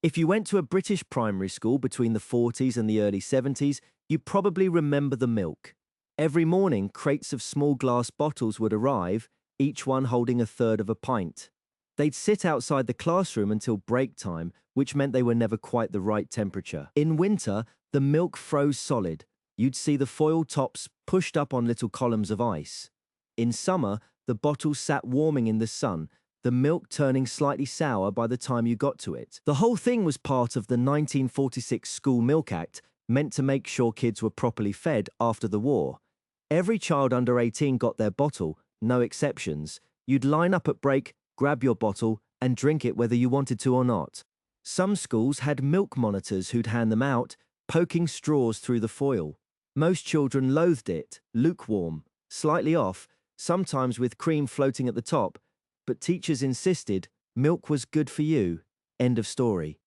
If you went to a British primary school between the 40s and the early 70s, you probably remember the milk. Every morning, crates of small glass bottles would arrive, each one holding a third of a pint. They'd sit outside the classroom until break time, which meant they were never quite the right temperature. In winter, the milk froze solid. You'd see the foil tops pushed up on little columns of ice. In summer, the bottles sat warming in the sun, the milk turning slightly sour by the time you got to it. The whole thing was part of the 1946 School Milk Act, meant to make sure kids were properly fed after the war. Every child under 18 got their bottle, no exceptions. You'd line up at break, grab your bottle, and drink it whether you wanted to or not. Some schools had milk monitors who'd hand them out, poking straws through the foil. Most children loathed it, lukewarm, slightly off, sometimes with cream floating at the top, but teachers insisted milk was good for you. End of story.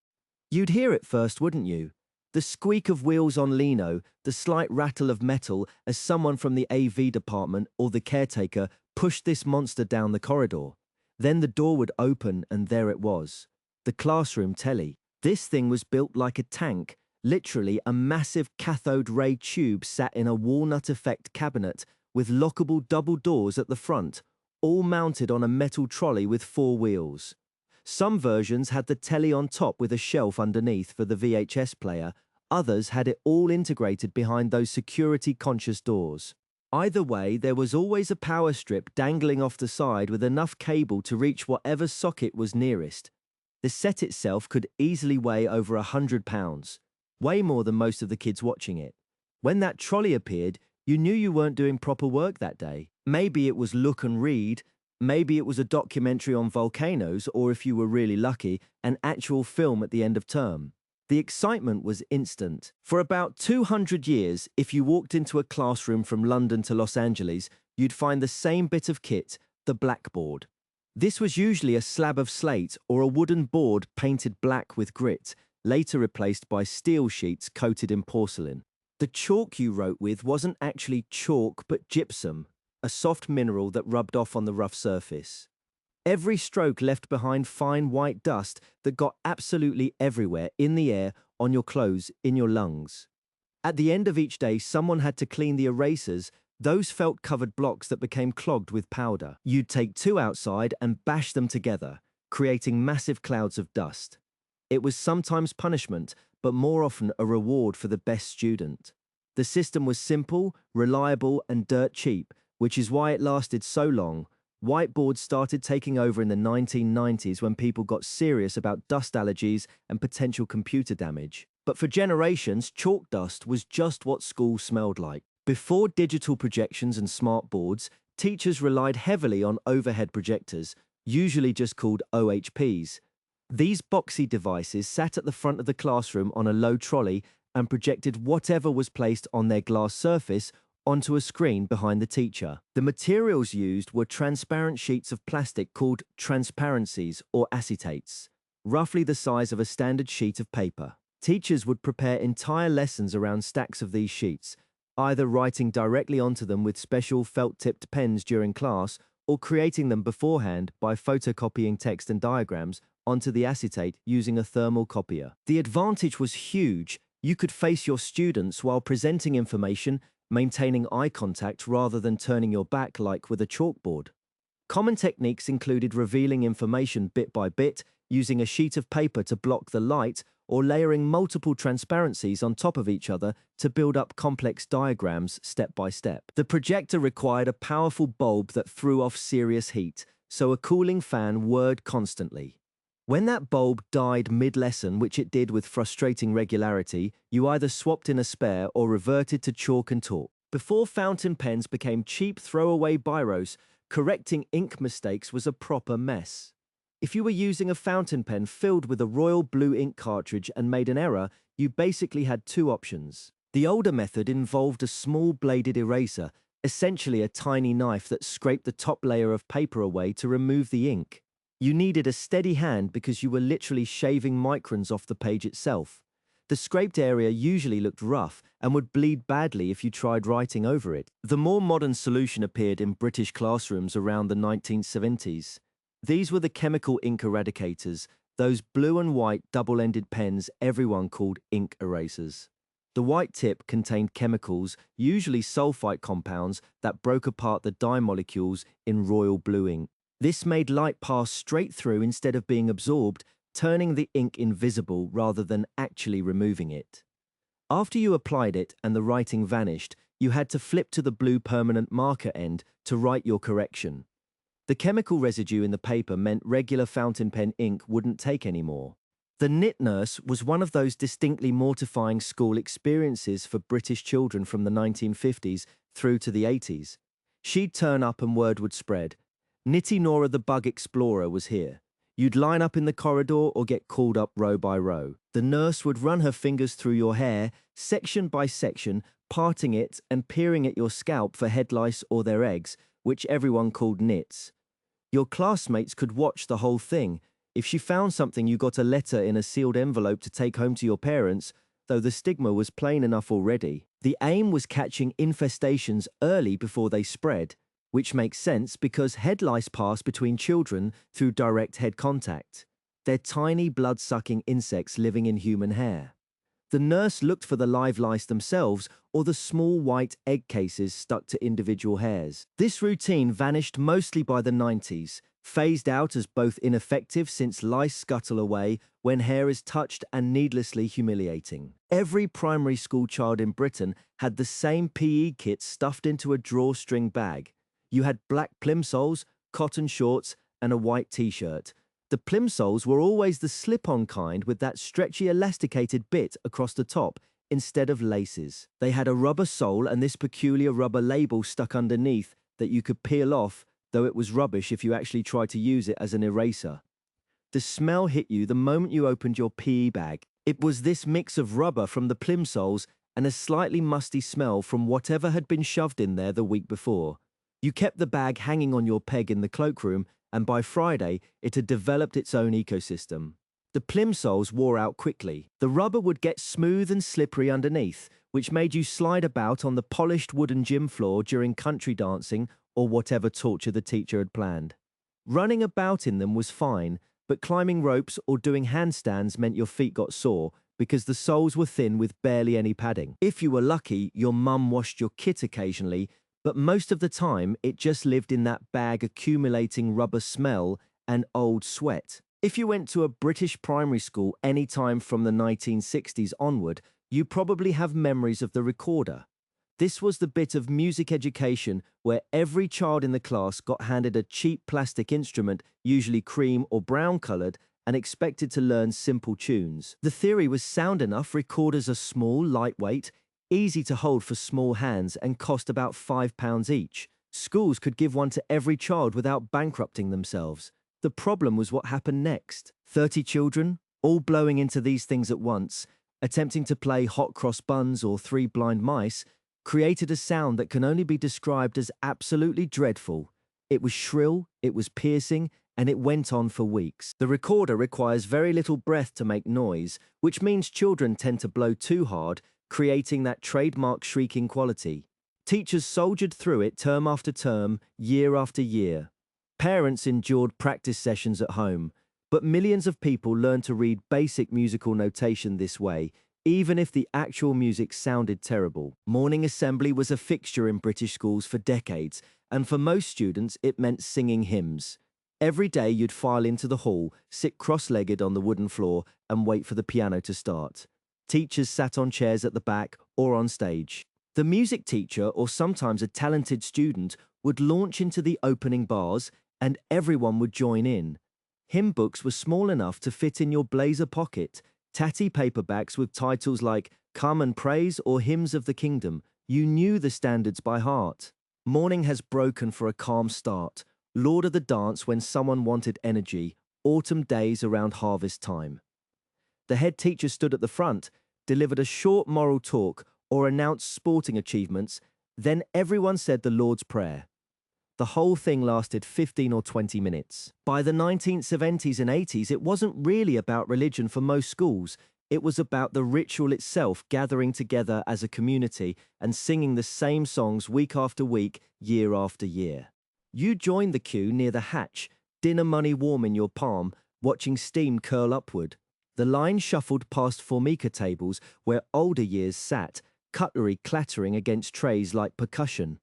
You'd hear it first, wouldn't you? The squeak of wheels on lino, the slight rattle of metal as someone from the AV department or the caretaker pushed this monster down the corridor. Then the door would open and there it was. The classroom telly. This thing was built like a tank, literally a massive cathode ray tube sat in a walnut effect cabinet with lockable double doors at the front, all mounted on a metal trolley with 4 wheels. Some versions had the telly on top with a shelf underneath for the VHS player, others had it all integrated behind those security-conscious doors. Either way, there was always a power strip dangling off the side with enough cable to reach whatever socket was nearest. The set itself could easily weigh over 100 pounds, way more than most of the kids watching it. When that trolley appeared, you knew you weren't doing proper work that day. Maybe it was look and read, maybe it was a documentary on volcanoes, or if you were really lucky, an actual film at the end of term. The excitement was instant. For about 200 years, if you walked into a classroom from London to Los Angeles, you'd find the same bit of kit, the blackboard. This was usually a slab of slate or a wooden board painted black with grit, later replaced by steel sheets coated in porcelain. The chalk you wrote with wasn't actually chalk but gypsum, a soft mineral that rubbed off on the rough surface. Every stroke left behind fine white dust that got absolutely everywhere, in the air, on your clothes, in your lungs. At the end of each day, someone had to clean the erasers, those felt-covered blocks that became clogged with powder. You'd take 2 outside and bash them together, creating massive clouds of dust. It was sometimes punishment, but more often a reward for the best student. The system was simple, reliable, and dirt cheap, which is why it lasted so long. Whiteboards started taking over in the 1990s when people got serious about dust allergies and potential computer damage. But for generations, chalk dust was just what school smelled like. Before digital projections and smart boards, teachers relied heavily on overhead projectors, usually just called OHPs. These boxy devices sat at the front of the classroom on a low trolley and projected whatever was placed on their glass surface onto a screen behind the teacher. The materials used were transparent sheets of plastic called transparencies or acetates, roughly the size of a standard sheet of paper. Teachers would prepare entire lessons around stacks of these sheets, either writing directly onto them with special felt-tipped pens during class or creating them beforehand by photocopying text and diagrams onto the acetate using a thermal copier. The advantage was huge. You could face your students while presenting information, maintaining eye contact rather than turning your back like with a chalkboard. Common techniques included revealing information bit by bit, using a sheet of paper to block the light, or layering multiple transparencies on top of each other to build up complex diagrams step by step. The projector required a powerful bulb that threw off serious heat, so a cooling fan whirred constantly. When that bulb died mid-lesson, which it did with frustrating regularity, you either swapped in a spare or reverted to chalk and talk. Before fountain pens became cheap throwaway biros, correcting ink mistakes was a proper mess. If you were using a fountain pen filled with a royal blue ink cartridge and made an error, you basically had 2 options. The older method involved a small bladed eraser, essentially a tiny knife that scraped the top layer of paper away to remove the ink. You needed a steady hand because you were literally shaving microns off the page itself. The scraped area usually looked rough and would bleed badly if you tried writing over it. The more modern solution appeared in British classrooms around the 1970s. These were the chemical ink eradicators, those blue and white double-ended pens everyone called ink erasers. The white tip contained chemicals, usually sulfite compounds, that broke apart the dye molecules in royal blue ink. This made light pass straight through instead of being absorbed, turning the ink invisible rather than actually removing it. After you applied it and the writing vanished, you had to flip to the blue permanent marker end to write your correction. The chemical residue in the paper meant regular fountain pen ink wouldn't take anymore. The knit nurse was one of those distinctly mortifying school experiences for British children from the 1950s through to the 80s. She'd turn up and word would spread. Nitty Nora the Bug Explorer was here. You'd line up in the corridor or get called up row by row. The nurse would run her fingers through your hair, section by section, parting it and peering at your scalp for head lice or their eggs, which everyone called nits. Your classmates could watch the whole thing. If she found something, you got a letter in a sealed envelope to take home to your parents, though the stigma was plain enough already. The aim was catching infestations early before they spread, which makes sense because head lice pass between children through direct head contact. They're tiny blood-sucking insects living in human hair. The nurse looked for the live lice themselves or the small white egg cases stuck to individual hairs. This routine vanished mostly by the 90s, phased out as both ineffective since lice scuttle away when hair is touched and needlessly humiliating. Every primary school child in Britain had the same PE kit stuffed into a drawstring bag. You had black plimsolls, cotton shorts, and a white t-shirt. The plimsolls were always the slip-on kind with that stretchy elasticated bit across the top instead of laces. They had a rubber sole and this peculiar rubber label stuck underneath that you could peel off, though it was rubbish if you actually tried to use it as an eraser. The smell hit you the moment you opened your PE bag. It was this mix of rubber from the plimsolls and a slightly musty smell from whatever had been shoved in there the week before. You kept the bag hanging on your peg in the cloakroom, and by Friday, it had developed its own ecosystem. The plimsolls wore out quickly. The rubber would get smooth and slippery underneath, which made you slide about on the polished wooden gym floor during country dancing or whatever torture the teacher had planned. Running about in them was fine, but climbing ropes or doing handstands meant your feet got sore because the soles were thin with barely any padding. If you were lucky, your mum washed your kit occasionally, but most of the time it just lived in that bag accumulating rubber smell and old sweat. If you went to a British primary school any time from the 1960s onward, you probably have memories of the recorder. This was the bit of music education where every child in the class got handed a cheap plastic instrument, usually cream or brown colored, and expected to learn simple tunes. The theory was sound enough. Recorders are small, lightweight, easy to hold for small hands and cost about £5 each. Schools could give one to every child without bankrupting themselves. The problem was what happened next. 30 children, all blowing into these things at once, attempting to play Hot Cross Buns or Three Blind Mice, created a sound that can only be described as absolutely dreadful. It was shrill, it was piercing, and it went on for weeks. The recorder requires very little breath to make noise, which means children tend to blow too hard, creating that trademark shrieking quality. Teachers soldiered through it term after term, year after year. Parents endured practice sessions at home, but millions of people learned to read basic musical notation this way, even if the actual music sounded terrible. Morning assembly was a fixture in British schools for decades, and for most students it meant singing hymns. Every day you'd file into the hall, sit cross-legged on the wooden floor, and wait for the piano to start. Teachers sat on chairs at the back or on stage. The music teacher, or sometimes a talented student, would launch into the opening bars, and everyone would join in. Hymn books were small enough to fit in your blazer pocket, tatty paperbacks with titles like Come and Praise or Hymns of the Kingdom. You knew the standards by heart. Morning has broken for a calm start. Lord of the dance when someone wanted energy. Autumn days around harvest time. The head teacher stood at the front, delivered a short moral talk or announced sporting achievements, then everyone said the Lord's Prayer. The whole thing lasted 15 or 20 minutes. By the 1970s and 80s, it wasn't really about religion for most schools. It was about the ritual itself, gathering together as a community and singing the same songs week after week, year after year. You joined the queue near the hatch, dinner money warm in your palm, watching steam curl upward. The line shuffled past formica tables where older years sat, cutlery clattering against trays like percussion.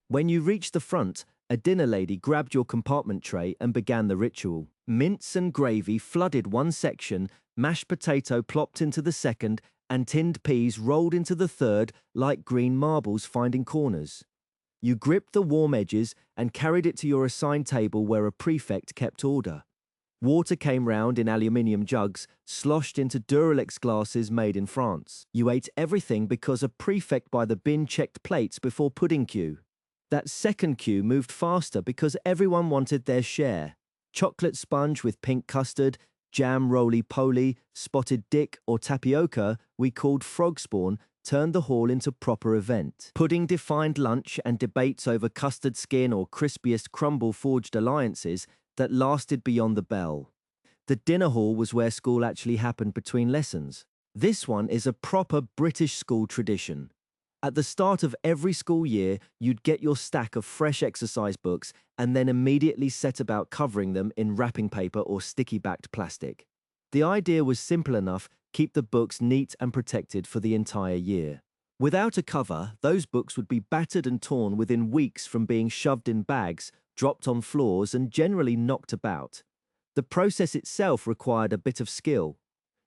When you reached the front, a dinner lady grabbed your compartment tray and began the ritual. Mince and gravy flooded one section, mashed potato plopped into the second, and tinned peas rolled into the third like green marbles finding corners. You gripped the warm edges and carried it to your assigned table where a prefect kept order. Water came round in aluminium jugs, sloshed into Duralex glasses made in France. You ate everything because a prefect by the bin checked plates before pudding queue. That second queue moved faster because everyone wanted their share. Chocolate sponge with pink custard, jam roly-poly, spotted dick or tapioca we called frog spawn turned the hall into proper event. Pudding defined lunch and debates over custard skin or crispiest crumble forged alliances that lasted beyond the bell. The dinner hall was where school actually happened between lessons. This one is a proper British school tradition. At the start of every school year, you'd get your stack of fresh exercise books and then immediately set about covering them in wrapping paper or sticky-backed plastic. The idea was simple enough: keep the books neat and protected for the entire year. Without a cover, those books would be battered and torn within weeks from being shoved in bags, dropped on floors, and generally knocked about. The process itself required a bit of skill.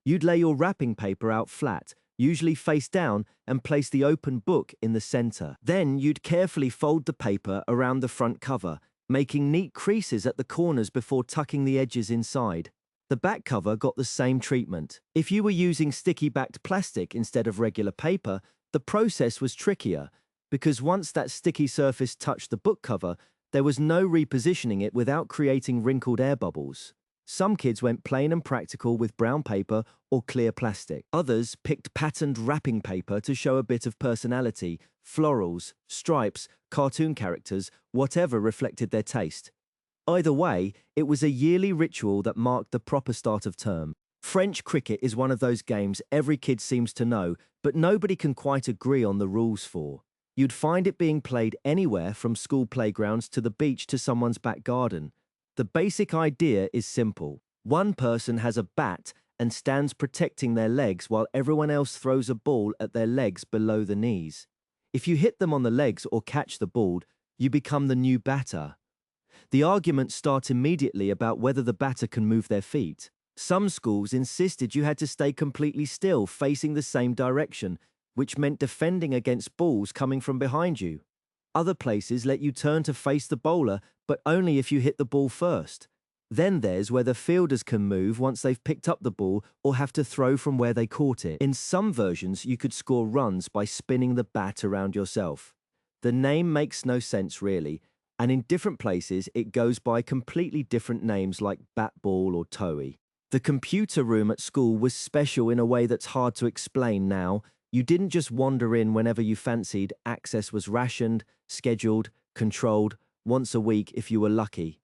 You'd lay your wrapping paper out flat, usually face down, and place the open book in the center. Then you'd carefully fold the paper around the front cover, making neat creases at the corners before tucking the edges inside. The back cover got the same treatment. If you were using sticky-backed plastic instead of regular paper, the process was trickier, because once that sticky surface touched the book cover, there was no repositioning it without creating wrinkled air bubbles. Some kids went plain and practical with brown paper or clear plastic. Others picked patterned wrapping paper to show a bit of personality, florals, stripes, cartoon characters, whatever reflected their taste. Either way, it was a yearly ritual that marked the proper start of term. French cricket is one of those games every kid seems to know, but nobody can quite agree on the rules for. You'd find it being played anywhere from school playgrounds to the beach to someone's back garden. The basic idea is simple. One person has a bat and stands protecting their legs while everyone else throws a ball at their legs below the knees. If you hit them on the legs or catch the ball, you become the new batter. The arguments start immediately about whether the batter can move their feet. Some schools insisted you had to stay completely still, facing the same direction, which meant defending against balls coming from behind you. Other places let you turn to face the bowler, but only if you hit the ball first. Then there's where the fielders can move once they've picked up the ball or have to throw from where they caught it. In some versions, you could score runs by spinning the bat around yourself. The name makes no sense really, and in different places it goes by completely different names like bat ball or toey. The computer room at school was special in a way that's hard to explain now. You didn't just wander in whenever you fancied. Access was rationed, scheduled, controlled, once a week if you were lucky.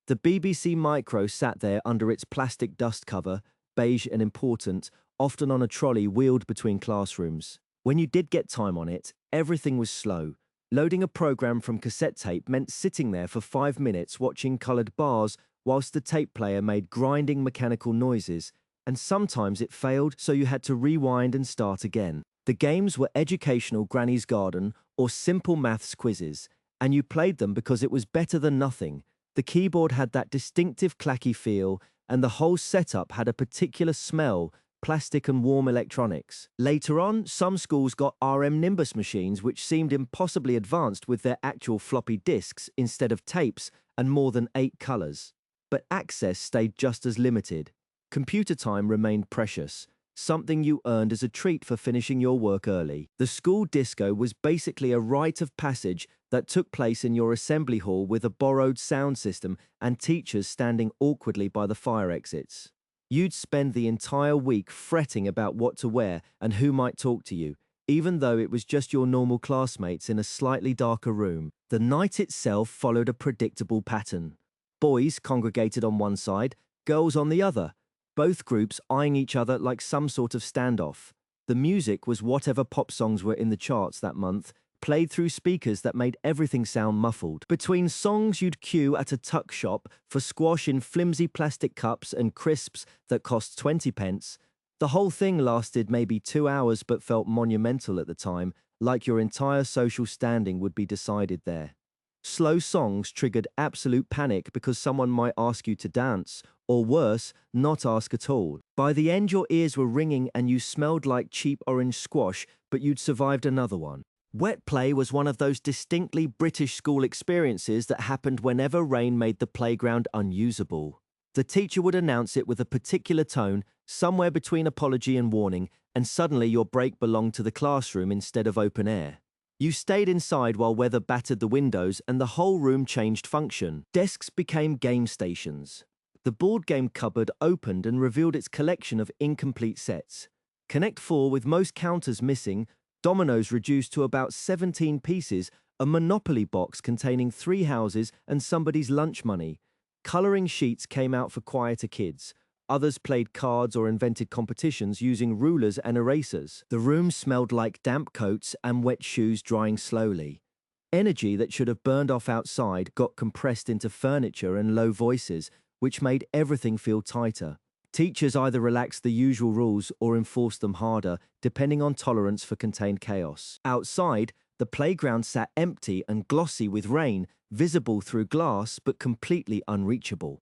The BBC Micro sat there under its plastic dust cover, beige and important, often on a trolley wheeled between classrooms. When you did get time on it, everything was slow. Loading a program from cassette tape meant sitting there for 5 minutes watching coloured bars whilst the tape player made grinding mechanical noises, and sometimes it failed, so you had to rewind and start again. The games were educational Granny's Garden or simple maths quizzes, and you played them because it was better than nothing. The keyboard had that distinctive clacky feel, and the whole setup had a particular smell, plastic and warm electronics. Later on, some schools got RM Nimbus machines which seemed impossibly advanced with their actual floppy disks instead of tapes and more than 8 colours. But access stayed just as limited. Computer time remained precious, something you earned as a treat for finishing your work early. The school disco was basically a rite of passage that took place in your assembly hall with a borrowed sound system and teachers standing awkwardly by the fire exits. You'd spend the entire week fretting about what to wear and who might talk to you, even though it was just your normal classmates in a slightly darker room. The night itself followed a predictable pattern. Boys congregated on one side, girls on the other, both groups eyeing each other like some sort of standoff. The music was whatever pop songs were in the charts that month, played through speakers that made everything sound muffled. Between songs, you'd queue at a tuck shop for squash in flimsy plastic cups and crisps that cost 20 pence. The whole thing lasted maybe 2 hours but felt monumental at the time, like your entire social standing would be decided there. Slow songs triggered absolute panic because someone might ask you to dance, or worse, not ask at all. By the end, your ears were ringing and you smelled like cheap orange squash, but you'd survived another one. Wet play was one of those distinctly British school experiences that happened whenever rain made the playground unusable. The teacher would announce it with a particular tone, somewhere between apology and warning, and suddenly your break belonged to the classroom instead of open air. You stayed inside while weather battered the windows and the whole room changed function. Desks became game stations. The board game cupboard opened and revealed its collection of incomplete sets. Connect 4 with most counters missing, dominoes reduced to about 17 pieces, a Monopoly box containing 3 houses and somebody's lunch money. Colouring sheets came out for quieter kids. Others played cards or invented competitions using rulers and erasers. The room smelled like damp coats and wet shoes drying slowly. Energy that should have burned off outside got compressed into furniture and low voices, which made everything feel tighter. Teachers either relaxed the usual rules or enforced them harder, depending on tolerance for contained chaos. Outside, the playground sat empty and glossy with rain, visible through glass but completely unreachable.